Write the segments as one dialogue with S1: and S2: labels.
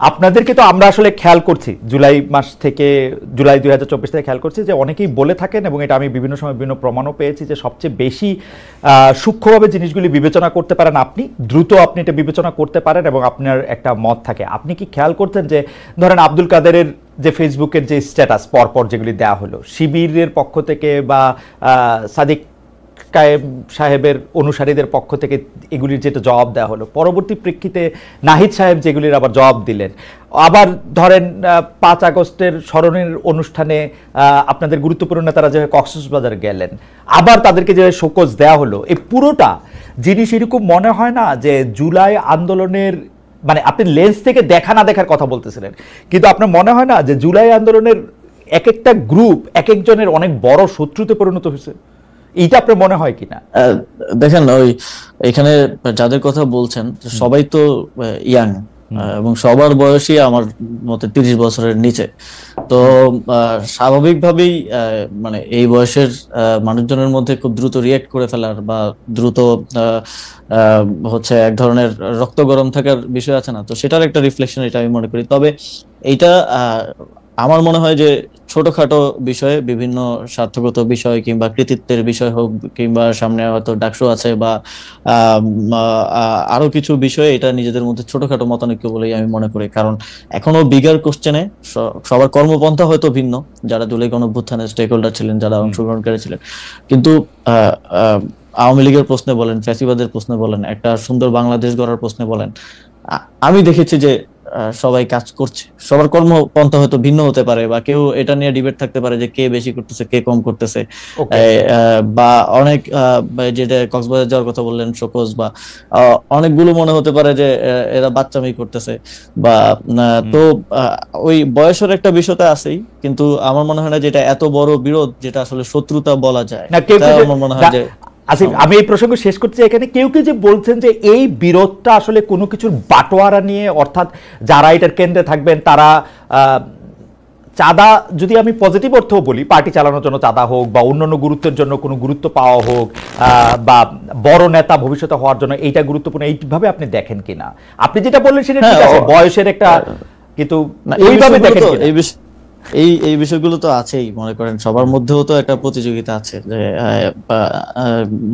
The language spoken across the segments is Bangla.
S1: আপনাদেরকে তো আমরা আসলে খেয়াল করছি জুলাই 2024 থেকে খেয়াল করছি যে অনেকেই বলে থাকেন, এবং এটা আমি বিভিন্ন সময় বিভিন্ন প্রমাণও পেয়েছি, যে সবচেয়ে বেশি সূক্ষ্মভাবে জিনিসগুলি বিবেচনা করতে পারেন আপনি, দ্রুত আপনি এটা বিবেচনা করতে পারেন এবং আপনার একটা মত থাকে। আপনি কি খেয়াল করতেন যে ধরেন আব্দুল কাদেরের যে ফেসবুকের যে স্ট্যাটাস পরপর যেগুলি দেওয়া হলো শিবিরের পক্ষ থেকে বা সাদিক কায়েম সাহেবের অনুসারীদের পক্ষ থেকে এগুলির যেটা জবাব দেওয়া হলো, পরবর্তী প্রেক্ষিতে নাহিদ সাহেব যেগুলির আবার জবাব দিলেন, আবার ধরেন 5 আগস্টের স্মরণের অনুষ্ঠানে আপনাদের গুরুত্বপূর্ণ নেতারা যে কক্সবাজার গেলেন, আবার তাদেরকে যে শোকজ দেওয়া হলো, এই পুরোটা জিনিস এরকম মনে হয় না যে জুলাই আন্দোলনের, মানে আপনি লেন্স থেকে দেখা না দেখার কথা বলতেছিলেন, কিন্তু আপনার মনে হয় না যে জুলাই আন্দোলনের এক একটা গ্রুপ এক একজনের অনেক বড় শত্রুতে পরিণত হয়েছে? এইটা আপনার মনে হয় কিনা?
S2: দেখেন, ওই এখানে যাদের কথা বলছেন সবাই তো ইয়াং, এবং সবার বয়সই আমার মতে 30 বছরের নিচে। তো স্বাভাবিকভাবেই মানে এই বয়সের মানুষজনের মধ্যে খুব দ্রুত রিয়েক্ট করে ফেলার বা দ্রুত হচ্ছে এক ধরনের রক্ত গরম থাকার বিষয় আছে না, তো সেটার একটা রিফ্লেকশন এটা আমি মনে করি। তবে এইটা আমার মনে হয় যে ছোটখাটো বিষয়ে, বিভিন্ন স্বার্থগত বিষয় কিংবা কৃতিত্বের বিষয় হোক, কিংবা সামনে হয়তো ডাকসু আছে বা আরো কিছু বিষয়ে, এটা নিজেদের মধ্যে ছোটখাটো মতানৈক্য বলেই আমি মনে করি। কারণ এখনো বিগার কোশ্চেনে সবার কর্মপন্থা হয়তো ভিন্ন, যারা জুলাই গণঅভ্যুত্থানের স্টেক হোল্ডার ছিলেন, যারা অংশগ্রহণকারী ছিলেন, কিন্তু আওয়ামী লীগের প্রশ্নে বলেন, ফ্যাসিবাদের প্রশ্নে বলেন, একটা সুন্দর বাংলাদেশ গড়ার প্রশ্নে বলেন, আমি দেখেছি যে সবাই কাজ করছে। সবার কর্মপন্থা হয়তো ভিন্ন হতে পারে, বা কেউ এটা নিয়ে ডিবেট থাকতে পারে যে কে বেশি করতেছে, কে কম করতেছে, বা অনেক যেটা কক্সবাজার যাওয়ার কথা বললেন শোকজ, বা অনেকগুলো মনে হতে পারে যে এরা বাচ্চামি করতেছে, বা তো ওই বয়সের একটা বিষয়টা আছেই। কিন্তু আমার মনে হয় না যেটা এত বড় বিরোধ যেটা আসলে শত্রুতা বলা যায়। আমার মনে হয় যে
S1: আসিফ, আমি এই প্রসঙ্গ শেষ করছি এখানে। কেউ কেউ যে বলছেন যে এই বিরোধটা আসলে কোনো কিছুর বাটোয়ারা নিয়ে, অর্থাৎ যারা এটার কেন্দ্রে থাকবেন তারা চাঁদা, যদি আমি পজিটিভ অর্থও বলি, পার্টি চালানোর জন্য চাঁদা হোক বা অন্যান্য গুরুত্বের জন্য কোনো গুরুত্ব পাওয়া হোক, বা বড় নেতা ভবিষ্যতে হওয়ার জন্য এইটা গুরুত্বপূর্ণ, এইভাবে আপনি দেখেন কিনা? আপনি যেটা বললেন সেটা ঠিক আছে, বয়সের একটা, কিন্তু এইভাবে দেখেন
S2: এই বিষয়গুলো তো আছেই। মনে করেন সবার মধ্যেও তো একটা প্রতিযোগিতা আছে, যে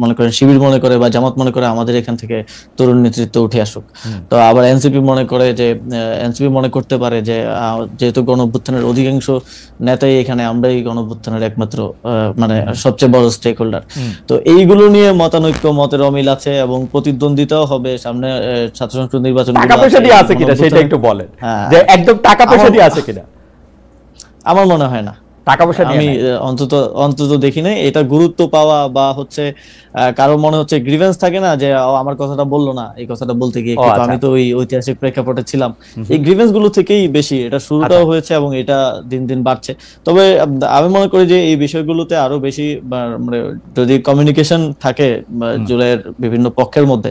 S2: মনে করেন শিবির মনে করে বা জামাত মনে করে আমাদের এখান থেকে তরুণ নেতৃত্ব উঠে আসুক, তো আবার এনসিপি মনে করে যে, এনসিপি মনে করতে পারে যে যেহেতু গণঅভ্যুত্থানের অধিকাংশ নেতাই এখানে, আমরাই গণঅভ্যুত্থানের একমাত্র মানে সবচেয়ে বড় স্টেক হোল্ডার। তো এইগুলো নিয়ে মতানৈক্য, মতের অমিল আছে, এবং প্রতিদ্বন্দ্বিতাও হবে সামনে ছাত্র সংসদ নির্বাচন।
S1: টাকা পয়সা দিয়ে আছে কিনা সেটা একটু বলেন, যে একদম টাকা পয়সা দিয়ে আছে কিনা?
S2: আমার মনে হয় না,
S1: টাকা পয়সা
S2: আমি অন্তত দেখি নাই এটা গুরুত্ব পাওয়া, বা হচ্ছে কারো মনে হচ্ছে গ্রিভেন্স থাকে না যে আমার কথাটা বললো না, এই কথাটা বলতে গিয়ে, কিন্তু আমি তো ওই ঐতিহাসিক প্রেক্ষাপটে ছিলাম, এই গ্রিভেন্স গুলো থেকেই বেশি এটা শুরুটাও হয়েছে এবং এটা দিন দিন বাড়ছে। তবে আমি মনে করি যে এই বিষয়গুলোতে আরো বেশি, মানে যদি কমিউনিকেশন থাকে জুলাইয়ের বিভিন্ন পক্ষের মধ্যে,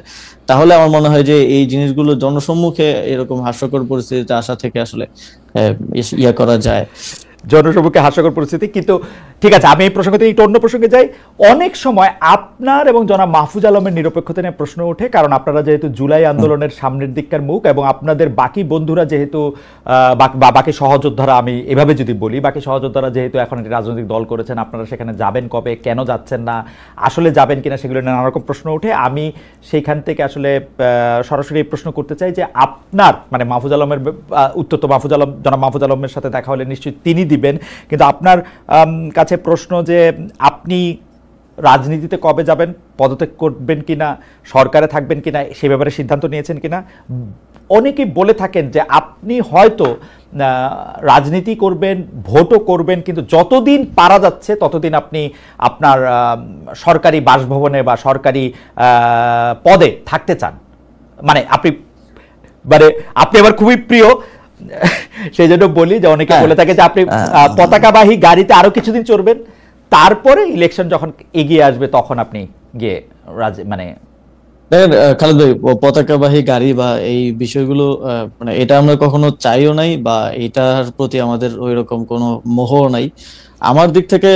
S2: তাহলে আমার মনে হয় যে এই জিনিসগুলো জনসম্মুখে এরকম হাস্যকর পরিস্থিতিতে আসা থেকে আসলে ইয়া করা যায়,
S1: জনসম্মুখে হাস্যকর পরিস্থিতি। কিন্তু ঠিক আছে, আমি এই প্রসঙ্গ থেকে একটু অন্য প্রসঙ্গে যাই। অনেক সময় আপনার এবং জনাব মাহফুজ আলমের নিরপেক্ষতা নিয়ে প্রশ্ন ওঠে, কারণ আপনারা যেহেতু জুলাই আন্দোলনের সামনের দিককার মুখ, এবং আপনাদের বাকি বন্ধুরা যেহেতু বাকি সহযোদ্ধারা, আমি এভাবে যদি বলি, বাকি সহযোদ্ধারা যেহেতু এখন একটি রাজনৈতিক দল করেছেন, আপনারা সেখানে যাবেন কবে, কেন যাচ্ছেন না, আসলে যাবেন কিনা, সেগুলো নানা রকম প্রশ্ন ওঠে। আমি সেইখান থেকে আসলে সরাসরি প্রশ্ন করতে চাই যে আপনার, মানে মাহফুজ আলমের উত্তর তো মাহফুজ আলম, জনাব মাহফুজ আলমের সাথে দেখা হলে নিশ্চয়ই তিনি দিবেন, কিন্তু আপনার কাছে প্রশ্ন যে আপনি রাজনীতিতে কবে যাবেন, পদত্যাগ করবেন কিনা, সরকারে থাকবেন কিনা, সে ব্যাপারে সিদ্ধান্ত নিয়েছেন কিনা? অনেকেই বলে থাকেন যে আপনি হয়তো রাজনীতি করবেন, ভোটও করবেন, কিন্তু যতদিন পারা যাচ্ছে ততদিন আপনি আপনার সরকারি বাসভবনে বা সরকারি পদে থাকতে চান। মানে আপনি আবার খুবই প্রিয়, সেই জন্য বলি যে অনেকে বলে থাকে যে আপনি পতাকাবাহী গাড়িতে আরো কিছুদিন চড়বেন, তারপরে ইলেকশন যখন এগিয়ে আসবে তখন আপনি গিয়ে মানে
S2: দেখেন খালেদ ভাই, পতাকাবাহী গাড়ি বা এই বিষয়গুলো মানে এটা আমরা কখনো চাইও নাই, বা এটার প্রতি আমাদের ওইরকম কোনো মোহ নাই। আমার দিক থেকে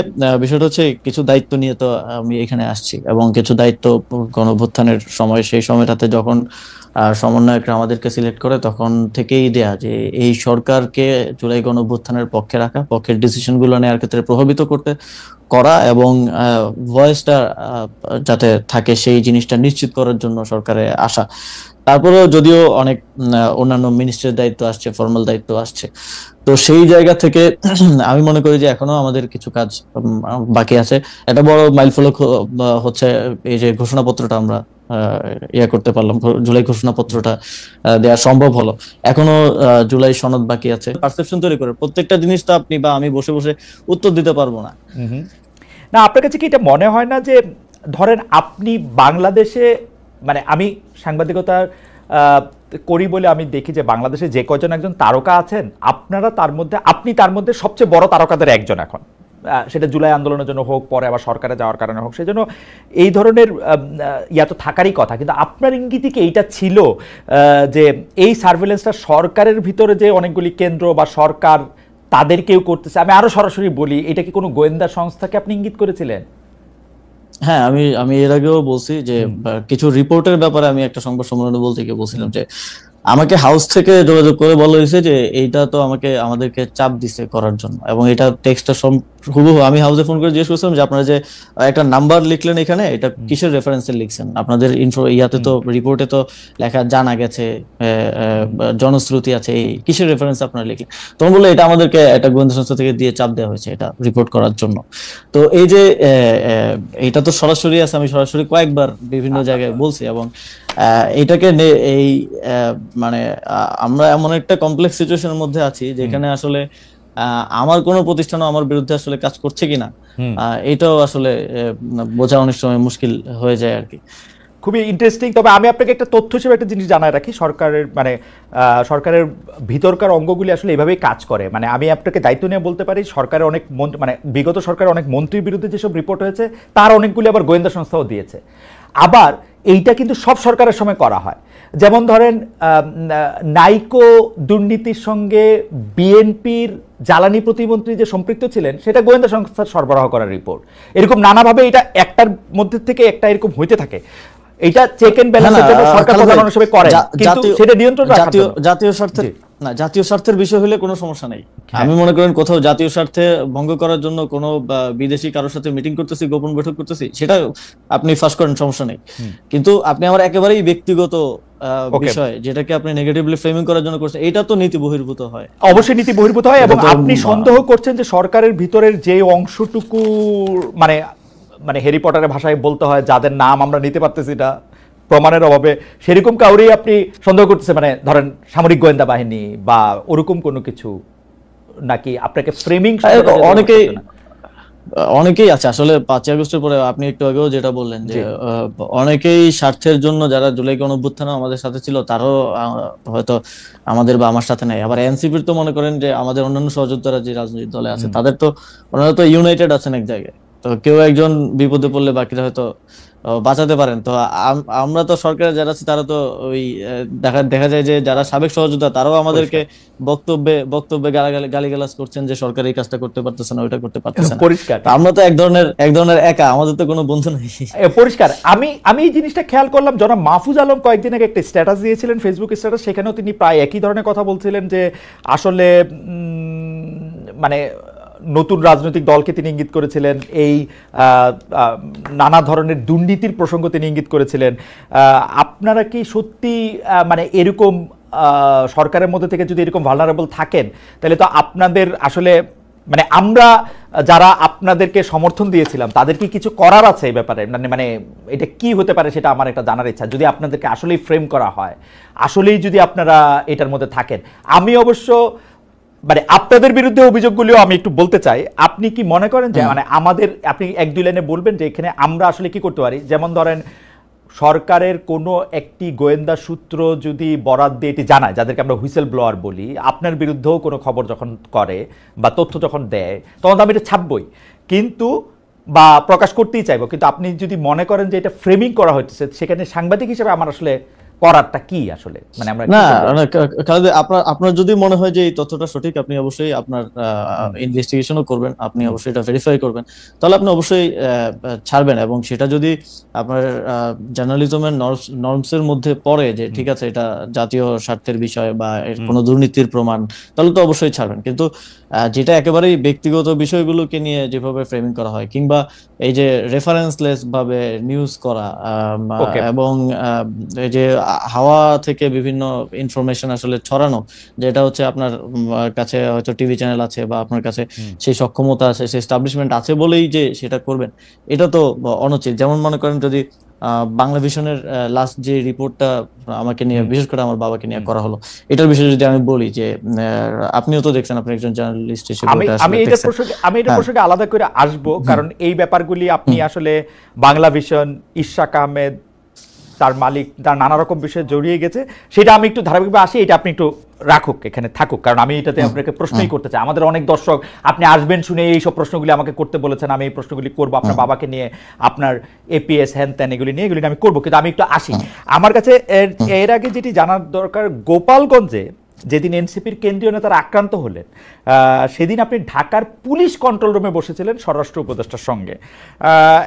S2: বিষয়টা হচ্ছে কিছু দায়িত্ব নিয়ে তো আমি এখানে আসছি, এবং কিছু দায়িত্ব গণঅভ্যুত্থানের সময়, সেই সময়টাতে যখন সমন্বয়করা আমাদেরকে সিলেক্ট করে তখন থেকেই দেয়া যে এই সরকারকে জুলাই গণঅভ্যুত্থানের পক্ষে রাখা, পক্ষের ডিসিশন গুলো নেওয়ার ক্ষেত্রে প্রভাবিত করা, এবং ভয়েসটা যাতে থাকে সেই জিনিসটা নিশ্চিত করার জন্য সরকারে আসা। তারপরেও যদিও অনেক অন্যান্য মিনিস্ট্রির দায়িত্ব আসছে, ফর্মাল দায়িত্ব আসছে, তো সেই জায়গা থেকে আমি মনে করি যে এখনো আমাদের কিছু কাজ বাকি আছে। একটা বড় মাইলফলক হচ্ছে এই যে ঘোষণাপত্রটা আমরা করতে পারলাম, জুলাই ঘোষণাপত্রটা দেওয়া সম্ভব হলো। এখনো জুলাই সনদ বাকি আছে। পারসেপশন তৈরি করে প্রত্যেকটা জিনিস তো আপনি বা আমি বসে বসে উত্তর দিতে পারবো না।
S1: না, আপনার কাছে কি এটা মনে হয় না যে ধরেন আপনি বাংলাদেশে, মানে আমি সাংবাদিকতার করি বলে আমি দেখি যে বাংলাদেশে যে কয়জন একজন তারকা আছেন, আপনি তার মধ্যে সবচেয়ে বড় তারকাদের একজন এখন, সেটা জুলাই আন্দোলনের জন্য হোক, পরে আবার সরকারে যাওয়ার কারণে হোক, সেই জন্য এই ধরনের ইয়া তো থাকারই কথা। কিন্তু আপনার ইঙ্গিতে কি এইটা ছিল যে এই সার্ভেলেন্সটা সরকারের ভিতরে যে অনেকগুলি কেন্দ্র বা সরকার তাদের কেউ করতেছে? আমি আরো সরাসরি বলি, এটা কি কোনো গোয়েন্দা সংস্থাকে আপনি ইঙ্গিত করেছিলেন?
S2: হ্যাঁ, আমি আমি এর আগেও বলছি যে কিছু রিপোর্টের ব্যাপারে আমি একটা সংবাদ সম্মেলনে বলতে গিয়ে বলছিলাম যে আমাকে হাউস থেকে যোগাযোগ করে বলা হয়েছে যে এইটা তো আমাদেরকে চাপ দিছে করার জন্য, এবং এটা টেক্সটটা হুবহু আমি হাউসে ফোন করে জিজ্ঞেস করছিলাম যে আপনারা যে একটা নাম্বার লিখলেন এখানে, এটা কিসের রেফারেন্সে লিখছেন? আপনাদের ইয়াতে তো রিপোর্টে তো লেখা জানা গেছে, জনশ্রুতি আছে, এই কিসের রেফারেন্স আপনারা লিখলেন? তখন বললো এটা আমাদেরকে একটা গোয়েন্দা সংস্থা থেকে দিয়ে চাপ দেওয়া হয়েছে এটা রিপোর্ট করার জন্য। তো এই যে এটা তো সরাসরি আছে, আমি সরাসরি কয়েকবার বিভিন্ন জায়গায় বলছি, এবং এটাকে এই মানে আমরা এমন একটা কমপ্লেক্স সিচুয়েশনের মধ্যে আছি যেখানে আসলে আমার কোনো প্রতিষ্ঠানও আমার বিরুদ্ধে আসলে কাজ করছে কিনা এটাও আসলে বোঝা অনেক সময় মুশকিল হয়ে যায় আর কি।
S1: খুবই ইন্টারেস্টিং। তবে আমি আপনাকে একটা তথ্য হিসেবে একটা জিনিস জানায় রাখি, সরকারের ভিতরকার অঙ্গগুলি আসলে এভাবেই কাজ করে। মানে আমি আপনাকে দায়িত্ব নিয়ে বলতে পারি, সরকারের অনেক মানে বিগত সরকারের অনেক মন্ত্রীর বিরুদ্ধে যেসব রিপোর্ট হয়েছে তার অনেকগুলি আবার গোয়েন্দা সংস্থাও দিয়েছে। আবার এইটা কিন্তু সব সরকারের সময় করা হয়। যেমন ধরেন নাইকো দুর্নীতির সঙ্গে বিএনপির জ্বালানি প্রতিমন্ত্রী যে সম্পৃক্ত ছিলেন সেটা গোয়েন্দা সংস্থার সরবরাহ করার রিপোর্ট। এরকম নানাভাবে এটা একটার মধ্যে থেকে একটা এরকম হইতে থাকে। এটা চেক এন্ড ব্যালেন্সের জন্য সরকার প্রধান হিসেবে করে, কিন্তু সেটা নিয়ন্ত্রণ রাখার জন্য
S2: জাতীয় স্বার্থে না, জাতীয় স্বার্থের বিষয় হলে কোনো সমস্যা নেই। আমি মনে করেন কোথাও জাতীয় স্বার্থে ভঙ্গ করার জন্য কোনো বিদেশি কারোর সাথে মিটিং করতেছি, গোপন বৈঠক করতেছি, সেটা আপনি ফাঁস করেন, সমস্যা নেই। কিন্তু আপনি আমার একেবারেই ব্যক্তিগত বিষয় যেটাকে আপনি নেগেটিভলি ফ্রেমিং করার জন্য করছেন, এটা তো নীতি বহির্ভূত হয়।
S1: অবশ্যই নীতি বহির্ভূত হয়। এবং আপনি সন্দেহ করছেন যে সরকারের ভিতরের যে অংশটুকু মানে মানে হ্যারি পটারের ভাষায় বলতে হয়, যাদের নাম আমরা নিতে পারতেছি না প্রমাণের অভাবে, সেরকম কাউরেই আপনি সন্দেহ করতেছে, মানে ধরেন সামরিক গোয়েন্দা বাহিনী বা ওরকম কোনো কিছু, নাকি আপনাকে ফ্রেমিং?
S2: অনেকেই আছে আসলে 5ই আগস্টের পরে আপনি একটু আগেও যেটা বললেন যে অনেকেই স্বার্থের জন্য যারা জুলাই গণঅভ্যুত্থানে আমাদের সাথে ছিল তারও হয়তো আমাদের বা আমার সাথে নাই। আবার এনসিপির তো মনে করেন যে আমাদের অন্যান্য সহযোদ্ধারা যে রাজনৈতিক দলে আছে তাদের তো ওনারা তো ইউনাইটেড আছেন এক জায়গায়, তো কেউ একজন বিপদে পড়লে বাকিরা হয়তো বাঁচাতে পারেন। তো আমরা তো সরকারে যারা আছি তারা তো ওই দেখা যায় যে যারা সাবেক সহযোদ্ধা তারাও আমাদেরকে বক্তব্যে গালিগালাজ করছেন যে সরকার এই কাজটা করতে পারতেছে না, ওইটা করতে পারতেছে না। পরিষ্কার আমরা তো এক ধরনের একা, আমাদের তো কোনো বন্ধু নেই।
S1: পরিষ্কার। আমি এই জিনিসটা খেয়াল করলাম, জনাব মাহফুজ আলম কয়েকদিন আগে একটা স্ট্যাটাস দিয়েছিলেন, ফেসবুক স্ট্যাটাস, সেখানেও তিনি প্রায় একই ধরনের কথা বলছিলেন যে আসলে মানে নতুন রাজনৈতিক দলকে তিনি ইঙ্গিত করেছিলেন, এই নানা ধরনের দুর্নীতির প্রসঙ্গ তিনি ইঙ্গিত করেছিলেন। আপনারা কি সত্যি মানে এরকম সরকারের মধ্যে থেকে যদি এরকম ভালনারেবল থাকেন, তাহলে তো আপনাদের আসলে মানে আমরা যারা আপনাদেরকে সমর্থন দিয়েছিলাম তাদের কি কিছু করার আছে এই ব্যাপারে? মানে এটা কি হতে পারে সেটা আমার একটা জানার ইচ্ছা, যদি আপনাদেরকে আসলেই ফ্রেম করা হয়, আসলেই যদি আপনারা এটার মধ্যে থাকেন। আমি অবশ্য মানে আপনাদের বিরুদ্ধে অভিযোগগুলিও আমি একটু বলতে চাই। আপনি কি মনে করেন যে মানে আমাদের, আপনি এক দুই লাইনে বলবেন যে এখানে আমরা আসলে কি করতে পারি? যেমন ধরেন সরকারের কোনো একটি গোয়েন্দা সূত্র যদি বরাদ দিয়ে এটি জানায়, যাদেরকে আমরা হুইসেল ব্লোয়ার বলি, আপনার বিরুদ্ধেও কোনো খবর যখন করে বা তথ্য যখন দেয়, তখন তো আমি এটা ছাপবই, কিন্তু বা প্রকাশ করতেই চাইবো। কিন্তু আপনি যদি মনে করেন যে এটা ফ্রেমিং করা হচ্ছে, সেখানে সাংবাদিক হিসেবে আমার আসলে করারটা কি আসলে, মানে আমরা কি
S2: না
S1: করবো?
S2: না, খালেদ ভাই, আপনার আপনার যদি মনে হয় যে এই তথ্যটা সঠিক, আপনি অবশ্যই আপনার ইনভেস্টিগেশনও করবেন, আপনি অবশ্যই এটা ভেরিফাই করবেন, তাহলে আপনি অবশ্যই ছাড়বেন। এবং সেটা যদি আপনার জার্নালিজমের নর্মসের মধ্যে পড়ে যে ঠিক আছে এটা জাতীয় স্বার্থের বিষয় বা এর কোনো দুর্নীতির প্রমাণ, তাহলে তো অবশ্যই ছাড়বেন। কিন্তু যেটা একেবারেই ব্যক্তিগত বিষয়গুলোকে নিয়ে যেভাবে ফ্রেমিং করা হয়, কিংবা এই যে রেফারেন্সলেস ভাবে নিউজ করা,
S1: ওকে,
S2: এবং এই যে হাওয়া থেকে বিভিন্ন ইনফরমেশন আসলে ছড়ানো, যেটা হচ্ছে আপনার কাছে হয়তো টিভি চ্যানেল আছে বা আপনার কাছে সেই সক্ষমতা আছে, সেই এস্টাবলিশমেন্ট আছে বলেই যে সেটা করবেন, এটা তো অনুচিত। যেমন মনে করেন যদি বাংলা ভিশনের লাস্ট যে রিপোর্টটা আমাকে নিয়ে, বিশেষ করে আমার বাবাকে নিয়ে করা হলো, এটার বিষয়ে যদি আমি বলি যে আপনিও তো দেখছেন, আপনি একজন জার্নালিস্ট হিসেবে
S1: আমি
S2: ওটা
S1: আমি
S2: আসলে
S1: এটার
S2: দেখছেন।
S1: প্রসঙ্গে আমি এটার
S2: হ্যাঁ,
S1: প্রসঙ্গে আলাদা করে আসবো, কারণ এই ব্যাপারগুলি আপনি আসলে বাংলা ভিশন, ইশরাক আহমেদ, তার মালিক, তার নানা রকম বিষয়ে জড়িয়ে গেছে, সেটা আমি একটু ধারাবাহিকভাবে আসি, এটা আপনি একটু রাখুক, এখানে থাকুক, কারণ আমি এটাতে আপনাকে প্রশ্নই করতে চাই। আমাদের অনেক দর্শক আপনি আসবেন শুনে এইসব প্রশ্নগুলি আমাকে করতে বলেছেন, আমি এই প্রশ্নগুলি করবো আপনার বাবাকে নিয়ে, আপনার এপিএস হ্যান ত্যান এগুলি নিয়ে, এগুলি আমি করবো, কিন্তু আমি একটু আসি। আমার কাছে এর আগে যেটি জানার দরকার, গোপালগঞ্জে যেদিন এনসিপির কেন্দ্রীয় নেতারা আক্রান্ত হলেন, সেদিন আপনি ঢাকার পুলিশ কন্ট্রোল রুমে বসেছিলেন স্বরাষ্ট্র উপদেষ্টার সঙ্গে,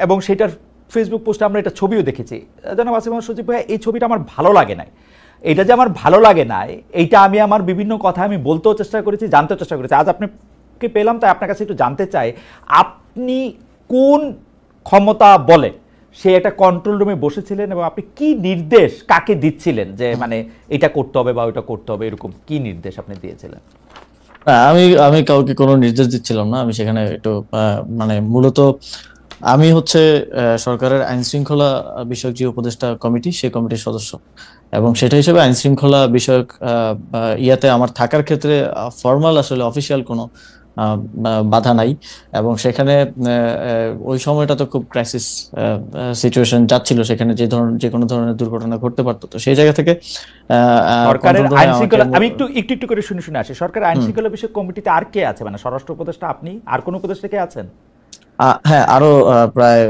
S1: এবং সেটার ফেসবুক পোস্টে আমরা এটা ছবিও দেখেছি। জনাব আসিফ মোহাম্মদ সজীব ভাই, এই ছবিটা আমার ভালো লাগে নাই। এটা যে আমার ভালো লাগে নাই, এইটা আমি আমার বিভিন্ন কথা আমি বলতেও চেষ্টা করেছি, জানতেও চেষ্টা করেছি। আজ আপনাকে পেলাম, তাই আপনার কাছে একটু জানতে চাই, আপনি কোন ক্ষমতা বলে সে একটা কন্ট্রোল রুমে বসেছিলেন, এবং আপনি কি নির্দেশ কাকে দিচ্ছিলেন যে মানে এটা করতে হবে বা ওইটা করতে হবে, এরকম কি নির্দেশ আপনি দিয়েছিলেন?
S2: না, আমি আমি কাউকে কোনো নির্দেশ দিচ্ছিলাম না। আমি সেখানে একটু মানে মূলত আমি হচ্ছে সরকারের আইন শৃঙ্খলা বিষয়ক যে উপদেষ্টা কমিটি, সেই কমিটির সদস্য, এবং সেটা হিসেবে আইন শৃঙ্খলা বিষয়ক ইয়াতে আমার থাকার ক্ষেত্রে ফর্মাল আসলে অফিসিয়াল কোনো বাধা নাই। এবং সেখানে ওই সময়টা তো খুব ক্রাইসিস সিচুয়েশন যাচ্ছিল, সেখানে যে কোনো ধরনের দুর্ঘটনা ঘটতে পারতো। তো সেই জায়গা থেকে
S1: সরকারের
S2: কন্ট্রোল রুমে
S1: আইন
S2: আমাকে
S1: শৃঙ্খলা, আমি একটু একটু একটু করে শুনে শুনে আসি, সরকারের আইন শৃঙ্খলা বিষয়ক কমিটিতে আর কে আছে, মানে স্বরাষ্ট্র উপদেষ্টা আপনি, আর কোন উপদেষ্টা কে আছেন?
S2: হ্যাঁ, আরো প্রায়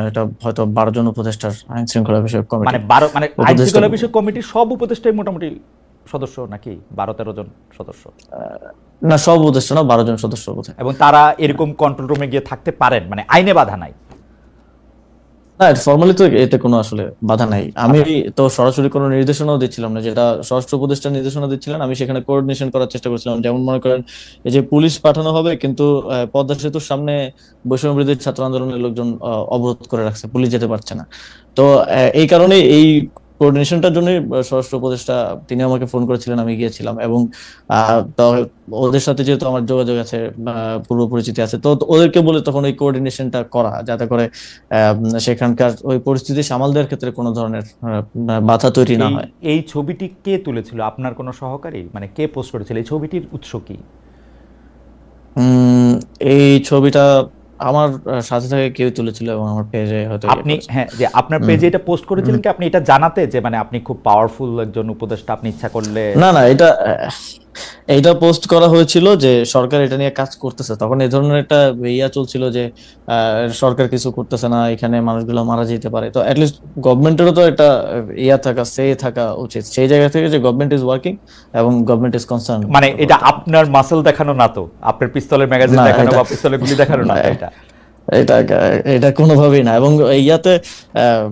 S2: এটা হয়তো 12 জন উপদেষ্টার আইন শৃঙ্খলা বিষয়ক কমিটি
S1: মানে 12, মানে আইন
S2: উপদেষ্টা।
S1: শৃঙ্খলা বিষয়ক কমিটির সব উপদেষ্টাই মোটামুটি সদস্য নাকি 12-13 জন সদস্য?
S2: না, সব উপদেষ্টা না, 12 জন সদস্য বোধহয়।
S1: এবং তারা এরকম কন্ট্রোল রুমে গিয়ে থাকতে পারেন, মানে আইনে বাধা নাই?
S2: না, ফর্মালি তো এতে কোনো আসলে বাধা নাই। আমি
S1: আচ্ছা,
S2: তো সরাসরি কোনো নির্দেশনাও দিচ্ছিলাম না, যেটা স্বরাষ্ট্র উপদেষ্টা নির্দেশনা দিচ্ছিলেন, আমি সেখানে কোঅর্ডিনেশন করার চেষ্টা করছিলাম। যেমন মনে করেন এই যে পুলিশ পাঠানো হবে, কিন্তু পদ্মা সেতুর সামনে বৈষম্যবিরোধী ছাত্র আন্দোলনের লোকজন অবরোধ করে রাখছে, পুলিশ যেতে পারছে না। তো এই কারণে এই কোঅর্ডিনেশনটার জন্য স্বরাষ্ট্র উপদেষ্টা তিনি আমাকে ফোন করেছিলেন, আমি গিয়েছিলাম। এবং তো ওদের সাথে যেহেতু আমার যোগাযোগ আছে, পূর্ব পরিচিতি আছে, তো ওদেরকে বলে তখন ওই কোঅর্ডিনেশনটা করা, যাতে করে সেখানকার ওই পরিস্থিতি সামাল দেওয়ার ক্ষেত্রে কোনো ধরনের বাধা তৈরি না
S1: এই
S2: হয়।
S1: এই ছবিটি কে তুলেছিল? আপনার কোনো সহকারী, মানে কে পোস্ট করেছিল? এই ছবিটির উৎস কি?
S2: উম এই ছবিটা আমার সাথে থেকে কেউ তুলেছিল, এবং আমার পেজে হয়তো ইয়ে
S1: আপনি,
S2: করেছে।
S1: হ্যাঁ, যে আপনার
S2: হুম,
S1: পেজে এটা পোস্ট করেছিলেন কি আপনি এটা জানাতে যে মানে আপনি খুব পাওয়ারফুল একজন উপদেষ্টা, আপনি ইচ্ছা করলে?
S2: না না, এইটা পোস্ট করা হয়েছিল যে সরকার এটা নিয়ে কাজ করতেছে। তখন এই ধরনের একটা ইয়া চলছিল যে সরকার কিছু করতেছে না, এখানে মানুষগুলো মারা যেতে পারে। তো অ্যাটলিস্ট গভর্নমেন্টেরও তো একটা ইয়া থাকা, সে থাকা উচিত, সেই জায়গা থেকে যে গভর্নমেন্ট ইজ ওয়ার্কিং এবং গভর্নমেন্ট ইজ কনসার্ন।
S1: মানে এটা আপনার মাসল দেখানো না তো, আপনার পিস্তলের ম্যাগাজিন
S2: না,
S1: দেখানো
S2: এটা
S1: বা পিস্তলের গুলি দেখানো না তো এটা?
S2: এটা এটা কোনোভাবেই না। এবং ইয়াতে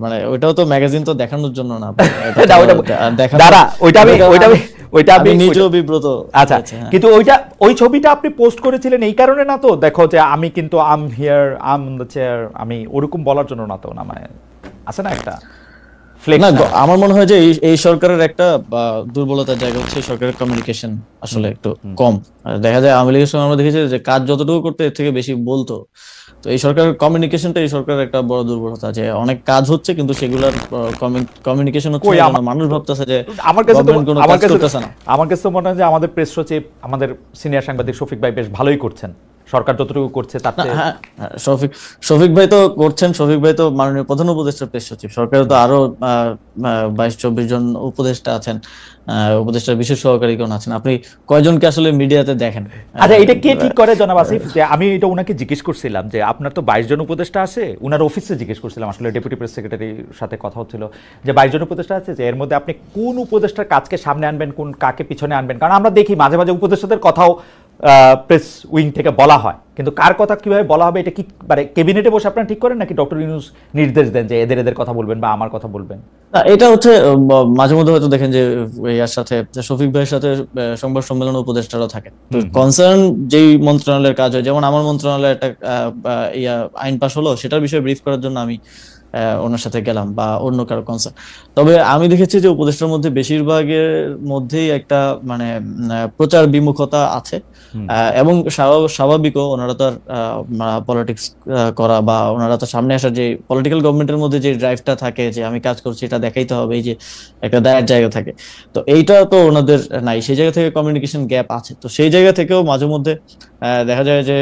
S2: মানে ওইটাও তো ম্যাগাজিন তো দেখানোর জন্য না, এটা তো
S1: না, ওইটা
S2: দেখানো।
S1: দাঁড়া, ওইটা
S2: আমি
S1: আমি
S2: নিজেও বিব্রত
S1: আচ্ছা,
S2: হয়েছি, হ্যাঁ।
S1: কিন্তু ওই ছবিটা আপনি পোস্ট করেছিলেন এই কারণে না তো, দেখো যে আমি কিন্তু I'm here, I'm on the chair, আমি ওরকম বলার জন্য না তো? না মানে আছে না একটা ফ্লেক্স?
S2: না, আমার মনে হয় যে এই সরকারের একটা দুর্বলতার জায়গা হচ্ছে এই সরকারের কমিউনিকেশন আসলে একটু কম। দেখা যায় আওয়ামী লীগের সময় আমরা দেখেছি যে কাজ যতটুকু করতে এর থেকে বেশি বলতো। তো এই সরকারের কমিউনিকেশনটা এই সরকারের একটা বড় দুর্বলতা, যে অনেক কাজ হচ্ছে কিন্তু সেগুলোর কমিউনিকেশন হচ্ছে
S1: কই
S2: না,
S1: আমার
S2: মানুষ ভাবতেছে যে
S1: আমার কাছে তো
S2: গভর্নমেন্ট কোনো কাজ করতেছে না।
S1: আমার কাছে তো মনে হয় যে আমাদের প্রেস সচিব, আমাদের সিনিয়র সাংবাদিক শফিক ভাই বেশ ভালোই করছেন, সরকার যতটুকু করছে তার চেয়ে?
S2: হ্যাঁ, হ্যাঁ, শফিক ভাই তো করছেন। শফিক ভাই তো মাননীয় প্রধান উপদেষ্টার প্রেস সচিব। সরকারে তো আরো 22-24 জন উপদেষ্টা আছেন, উপদেষ্টার বিশেষ সহকারীগণ আছেন। আপনি কয়জনকে আসলে মিডিয়াতে দেখেন?
S1: আচ্ছা, এটা কে ঠিক করে জনাব আসিফ? যে আমি এটা উনাকে জিজ্ঞেস করছিলাম যে আপনার তো 22 জন উপদেষ্টা আছে, উনার অফিসে জিজ্ঞেস করছিলাম, আসলে ডেপুটি প্রেস সেক্রেটারির সাথে কথা হচ্ছিল যে 22 জন উপদেষ্টা আছে, যে এর মধ্যে আপনি কোন উপদেষ্টার কাজকে সামনে আনবেন, কোন কাকে পিছনে আনবেন? কারণ আমরা দেখি মাঝে মাঝে উপদেষ্টাদের কথাও প্রেস উইং থেকে বলা হয়, কিন্তু কার কথা কিভাবে বলা হবে এটা কি মানে ক্যাবিনেটে বসে আপনারা ঠিক করেন, নাকি ডক্টর ইউনূস নির্দেশ দেন যে এদের এদের কথা বলবেন বা আমার কথা বলবেন?
S2: না, এটা হচ্ছে মাঝে মধ্যে হয়তো দেখেন যে ইয়ার সাথে, শফিক ভাইয়ের সাথে সংবাদ সম্মেলন উপদেষ্টারাও থাকে। তো কনসার্ন যেই মন্ত্রণালয়ের কাজ হয়, যেমন আমার মন্ত্রণালয়ে একটা আইন পাশ হলো, সেটার বিষয়ে ব্রিফ করার জন্য আমি ওনার সাথে গেলাম, বা অন্য কারো কনসার্ন। তবে আমি দেখেছি যে উপদেষ্টার মধ্যে বেশিরভাগের মধ্যেই একটা মানে প্রচার বিমুখতা আছে, এবং স্বাভাবিকও। ওনারা তো আর পলিটিক্স করা বা ওনারা তো সামনে আসার যে পলিটিক্যাল গভর্নমেন্টের মধ্যে যে ড্রাইভটা থাকে যে আমি কাজ করছি এটা দেখাইতে হবে, এই যে একটা দায়ের জায়গা থাকে, তো এইটা তো ওনাদের নাই। সেই জায়গা থেকে কমিউনিকেশন গ্যাপ আছে। তো সেই জায়গা থেকেও মাঝে মধ্যে দেখা যায় যে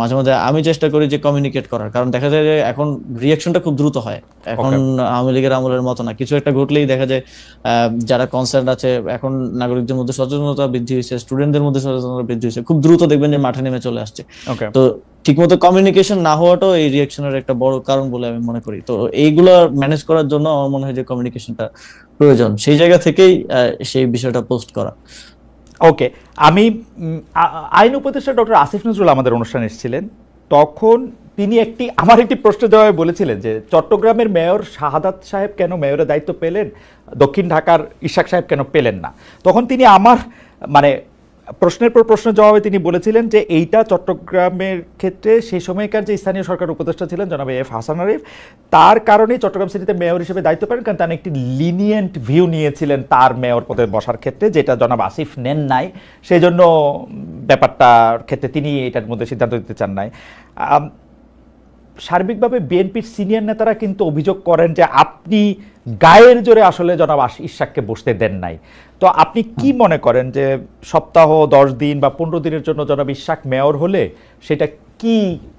S2: মাঝে মধ্যে আমি চেষ্টা করি যে কমিউনিকেট করার, কারণ দেখা যায় যে এখন রিয়াকশনটা খুব দ্রুত হয়। এখন আওয়ামী লীগের আমলের মতো না, কিছু একটা ঘটলেই দেখা যায় যারা কনসার্ন আছে, এখন নাগরিকদের মধ্যে সচেতনতা বৃদ্ধি হয়েছে, স্টুডেন্টদের মধ্যে সচেতনতা বৃদ্ধি হয়েছে, খুব দ্রুত দেখবেন যে মাঠে নেমে চলে আসছে। তো ঠিকমতো কমিউনিকেশন না হওয়াটাও এই রিয়াকশনের একটা বড় কারণ বলে আমি মনে করি। তো এইগুলো ম্যানেজ করার জন্য আমার মনে হয় যে কমিউনিকেশনটা প্রয়োজন, সেই জায়গা থেকেই সেই বিষয়টা পোস্ট করা।
S1: ওকে, আমি আইন উপদেষ্টা ডক্টর আসিফ নজরুল আমাদের অনুষ্ঠানে এসেছিলেন, তখন তিনি আমার একটি প্রশ্নের জবাবে বলেছিলেন যে চট্টগ্রামের মেয়র শাহাদাত সাহেব কেন মেয়রের দায়িত্ব পেলেন, দক্ষিণ ঢাকার ইশাক সাহেব কেন পেলেন না? তখন তিনি আমার মানে প্রশ্নের পর প্রশ্নের জবাবে তিনি বলেছিলেন যে এইটা চট্টগ্রামের ক্ষেত্রে সেই সময়কার যে স্থানীয় সরকার উপদেষ্টা ছিলেন জনাব এফ হাসান আরিফ, তার কারণেই চট্টগ্রাম সিটিতে মেয়র হিসেবে দায়িত্ব পেলেন, কারণ তিনি একটি লিনিয়েন্ট ভিউ নিয়েছিলেন তার মেয়র পদে বসার ক্ষেত্রে, যেটা জনাব আসিফ নেন নাই। সেই জন্য ব্যাপারটার ক্ষেত্রে তিনি এটার মধ্যে সিদ্ধান্ত দিতে চান নাই। সার্বিকভাবে বিএনপির সিনিয়র নেতারা কিন্তু অভিযোগ করেন যে আপনি গায়ের জোরে আসলে জনাব ইশাককে বসতে দেন নাই। তো আপনি কি মনে করেন যে সপ্তাহ 10 দিন বা 15 দিনের জন্য জনাব ইশাক মেয়র হলে সেটা কি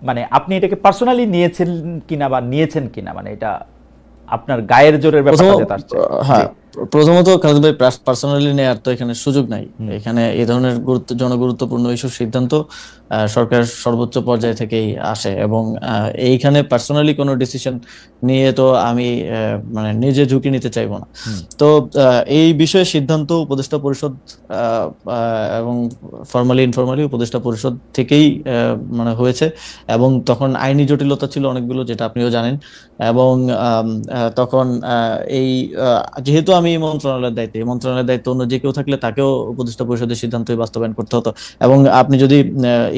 S1: মানে আপনি এটাকে পার্সোনালি নিয়েছেন কিনা বা নিয়েছেন কিনা, মানে এটা আপনার গায়ের জোরের ব্যাপারটা যেটা আসছে?
S2: হ্যাঁ, প্রথমত খালেদ ভাই, পার্সোনালি নেওয়ার তো এখানে সুযোগ নাই। এখানে এই ধরনের জনগুরুত্বপূর্ণ এইসব সিদ্ধান্ত সরকার সর্বোচ্চ পর্যায় থেকেই আসে, এবং এইখানে পার্সোনালি কোনো ডিসিশন নিয়ে তো আমি মানে নিজে ঝুঁকি নিতে চাইবো না। তো এই বিষয়ে সিদ্ধান্ত উপদেষ্টা পরিষদ এবং ফর্মালি ইনফর্মালি উপদেষ্টা পরিষদ থেকেই মানে হয়েছে, এবং তখন আইনি জটিলতা ছিল অনেকগুলো, যেটা আপনিও জানেন। এবং তখন এই যেহেতু আমি এই মন্ত্রণালয়ের দায়িত্ব অন্য যে কেউ থাকলে তাকেও উপদেষ্টা পরিষদের সিদ্ধান্তই বাস্তবায়ন করতে হতো। এবং আপনি যদি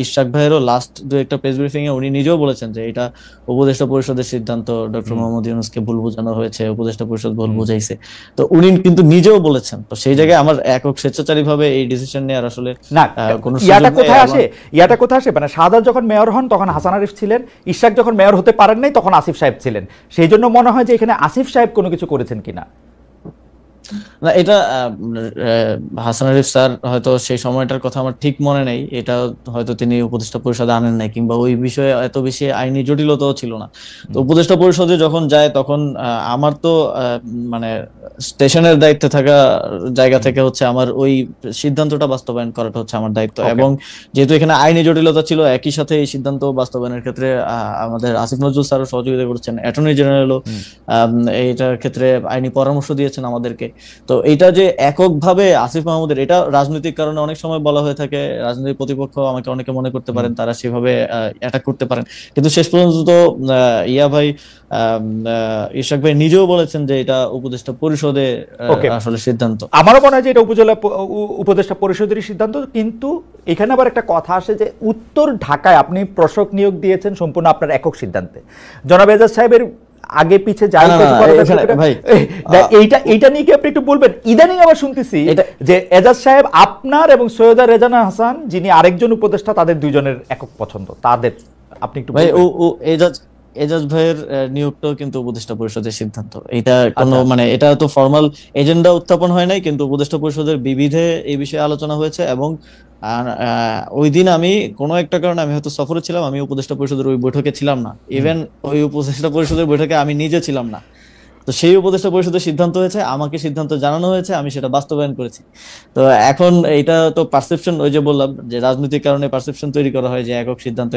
S2: ইশাক ভাইয়েরও লাস্ট দু একটা প্রেস ব্রিফিং এ উনি নিজেও বলেছেন যে এটা উপদেষ্টা পরিষদের সিদ্ধান্ত, ডক্টর মোহাম্মদ ইউনূসকে ভুল বোঝানো হয়েছে, উপদেষ্টা পরিষদ ভুল বুঝাইছে, তো উনি কিন্তু নিজেও বলেছেন। তো সেই জায়গায় আমার একক স্বেচ্ছাচারী ভাবে এই ডিসিশন নেওয়ার আসলে
S1: না,
S2: কোনো
S1: ইয়াটা কোথায় আসে মানে শাহাদাত যখন মেয়র হন তখন হাসান আরিফ ছিলেন, ইশাক যখন মেয়র হতে পারেন নাই তখন আসিফ সাহেব ছিলেন। সেই জন্য মনে হয় যে এখানে আসিফ সাহেব কোনো কিছু করেছেন কিনা।
S2: না, এটা হাসান আরিফ স্যার হয়তো সেই সময়টার কথা আমার ঠিক মনে নেই, এটা হয়তো তিনি উপদেষ্টা পরিষদে আনেন নাই, কিংবা ওই বিষয়ে এত বেশি আইনি জটিলতাও ছিল না। তো উপদেষ্টা পরিষদে যখন যায় তখন আমার তো মানে স্টেশনের দায়িত্বে থাকা জায়গা থেকে হচ্ছে আমার ওই সিদ্ধান্তটা বাস্তবায়ন করাটা হচ্ছে আমার দায়িত্ব। এবং যেহেতু এখানে আইনি জটিলতা ছিল, একই সাথে এই সিদ্ধান্ত বাস্তবায়নের ক্ষেত্রে আমাদের আসিফ নজরুল স্যারও সহযোগিতা করছেন, অ্যাটর্নি জেনারেলও এইটার ক্ষেত্রে আইনি পরামর্শ দিয়েছেন আমাদেরকে। তো এটা যে এককভাবে আসিফ মাহমুদের, এটা রাজনৈতিক কারণে অনেক সময় বলা হয়ে থাকে, রাজনৈতিক প্রতিপক্ষ আমাকে অনেকে মনে করতে পারেন তারা সেভাবে অ্যাটাক করতে পারেন, কিন্তু শেষ পর্যন্ত তো ইশাক ভাই নিজেও বলেছেন যে এটা উপদেষ্টা পরিষদে আসলে সিদ্ধান্ত।
S1: আমারও মনে হয় যে এটা উপদেষ্টা পরিষদেরই সিদ্ধান্ত, কিন্তু এখানে আবার একটা কথা আসে যে উত্তর ঢাকায় আপনি প্রশাসক নিয়োগ দিয়েছেন সম্পূর্ণ আপনার একক সিদ্ধান্তে। জনাব এজাজ সাহেবের আগে পিছে যাই এইটা নিয়ে কি আপনি একটু বলবেন? ইদানিং আবার শুনতেছি যে এজাজ সাহেব আপনার এবং সৈয়দা রেজানা হাসান যিনি আরেকজন উপদেষ্টা, তাদের দুইজনের একক পছন্দ, তাদের আপনি একটু
S2: ভাই এজাজ ভাইয়ের নিয়োগটাও কিন্তু উপদেষ্টা পরিষদের সিদ্ধান্ত। এটা কোনো মানে এটা তো ফর্মাল এজেন্ডা উত্থাপন হয় নাই, কিন্তু উপদেষ্টা পরিষদের বিবিধে এই বিষয়ে আলোচনা হয়েছে, এবং আর ওই দিন আমি কোনো একটা কারণে আমি হয়তো সফরে ছিলাম, আমি উপদেষ্টা পরিষদের ওই বৈঠকে ছিলাম না, ইভেন ওই উপদেষ্টা পরিষদের বৈঠকে আমি নিজে ছিলাম না। তো সেই উপদেষ্টা পরিষদের সিদ্ধান্ত হয়েছে, আমাকে সিদ্ধান্ত জানানো হয়েছে, আমি সেটা বাস্তবায়ন করেছি। তো এখন এটা তো পারসেপশন, ওই যে বললাম যে রাজনৈতিক কারণে পারসেপশন তৈরি করা হয় যে একক সিদ্ধান্ত,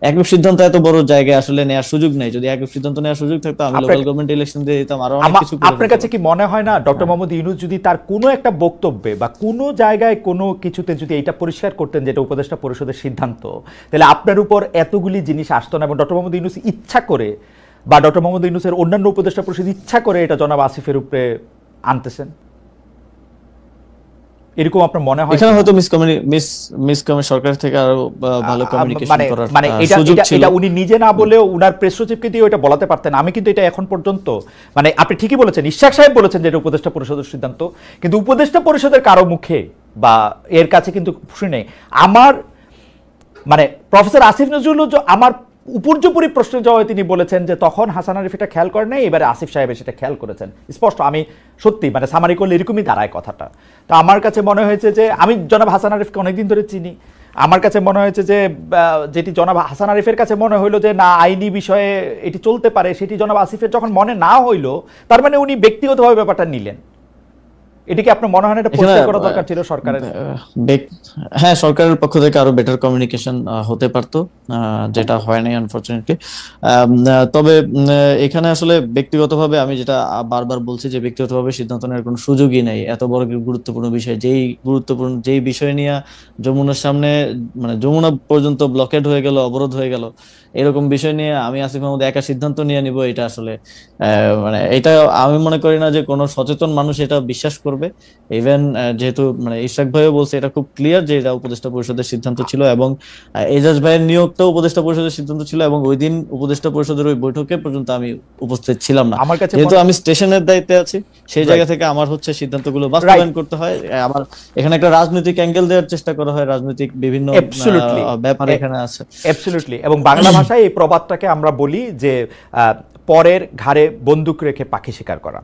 S2: একক সিদ্ধান্ত এত বড় জায়গায় আসলে নেওয়ার সুযোগ নেই। যদি একক সিদ্ধান্ত নেওয়ার সুযোগ থাকতো আমি লোকাল গভর্নমেন্ট ইলেকশন দিয়ে দিতাম, আরো অনেক কিছু করে
S1: আপনার কাছে কি মনে হয় না ডক্টর মোহাম্মদ ইউনূস যদি তার কোনো একটা বক্তব্যে বা কোনো জায়গায় কোনো কিছুতে যদি এটা পরিষ্কার করতেন যেটা উপদেষ্টা পরিষদের সিদ্ধান্ত, তাহলে আপনার উপর এতগুলি জিনিস আসতো না এবং ডক্টর মোহাম্মদ ইউনূস ইচ্ছা করে বা ডক্টর মোহাম্মদ ইউনূসের অন্যান্য উপদেষ্টা পরিষদ ইচ্ছা করে এটা জনাব আসিফের উপরে আনতেছেন? এরকম আপনার মনে হয়?
S2: এখানে হয়তো সরকার থেকে আরো ভালো কমিউনিকেশন করার
S1: মানে
S2: সুযোগ ছিল।
S1: এটা উনি নিজে না বলেও উনার প্রেস সচিবকে দিয়ে ওটা বলাতে পারতেন। আমি কিন্তু এটা এখন পর্যন্ত, মানে আপনি ঠিকই বলেছেন, ইশাক সাহেব বলেছেন যে এটা উপদেষ্টা পরিষদের সিদ্ধান্ত, কিন্তু উপদেষ্টা পরিষদের কারো মুখে বা এর কাছে কিন্তু শুনে আমার, মানে প্রফেসর আসিফ নজরুল আমার উপর্যুপরি প্রশ্নের জবাবে তিনি বলেছেন যে তখন হাসান আরিফ এটা খেয়াল করেন নাই, এবারে আসিফ সাহেব সেটা খেয়াল করেছেন। স্পষ্ট, আমি সত্যি মানে সামারি করলে এরকমই দাঁড়ায় কথাটা। তো আমার কাছে মনে হয়েছে যে আমি জনাব হাসান আরিফকে অনেকদিন ধরে চিনি, আমার কাছে মনে হয়েছে যে যেটি জনাব হাসান আরিফের কাছে মনে হইলো যে না আইনি বিষয়ে এটি চলতে পারে, সেটি জনাব আসিফের যখন মনে না হইলো, তার মানে উনি ব্যক্তিগতভাবে ব্যাপারটা নিলেন। এটিকে আপনার মনে হয় না এটা পরিষ্কার করা দরকার ছিল সরকারের?
S2: হ্যাঁ, সরকারের পক্ষ থেকে আরো বেটার কমিউনিকেশন হতে পারতো, যেটা হয় নাই আনফরচুনেটলি। তবে এখানে আসলে ব্যক্তিগতভাবে আমি যেটা বারবার বলছি যে ব্যক্তিগতভাবে সিদ্ধান্ত নেওয়ার কোনো সুযোগই নেই। এত বড় গুরুত্বপূর্ণ বিষয়, যেই বিষয় নিয়ে যমুনার সামনে, মানে যমুনা পর্যন্ত ব্লকেড হয়ে গেল, অবরোধ হয়ে গেল, এরকম বিষয় নিয়ে আমি আসিফ মাহমুদ একা সিদ্ধান্ত নিয়ে নিব, এটা আসলে মানে এটা আমি মনে করি না যে কোনো সচেতন মানুষ এটা বিশ্বাস করবে। ইভেন যেহেতু মানে ইশরাক ভাইও বলছে এটা খুব ক্লিয়ার যে এটা উপদেষ্টা পরিষদের সিদ্ধান্ত ছিল, এবং এজাজ ভাইয়ের নিয়োগটাও উপদেষ্টা পরিষদের সিদ্ধান্ত ছিল, এবং ওই দিন উপদেষ্টা পরিষদের ওই বৈঠকে পর্যন্ত আমি উপস্থিত ছিলাম না।
S1: আমার কাছে
S2: যেহেতু আমি স্টেশনের দায়িত্বে আছি, সেই জায়গা থেকে আমার হচ্ছে সিদ্ধান্তগুলো বাস্তবায়ন করতে হয়। আমার এখানে একটা রাজনৈতিক অ্যাঙ্গেল দেওয়ার চেষ্টা করা হয়, রাজনৈতিক বিভিন্ন ব্যাপার এখানে আছে।
S1: অ্যাবসলিউটলি। এবং বাংলা ভাষায় এই প্রবাদটাকে আমরা বলি যে পরের ঘাড়ে বন্দুক রেখে পাখি শিকার করা।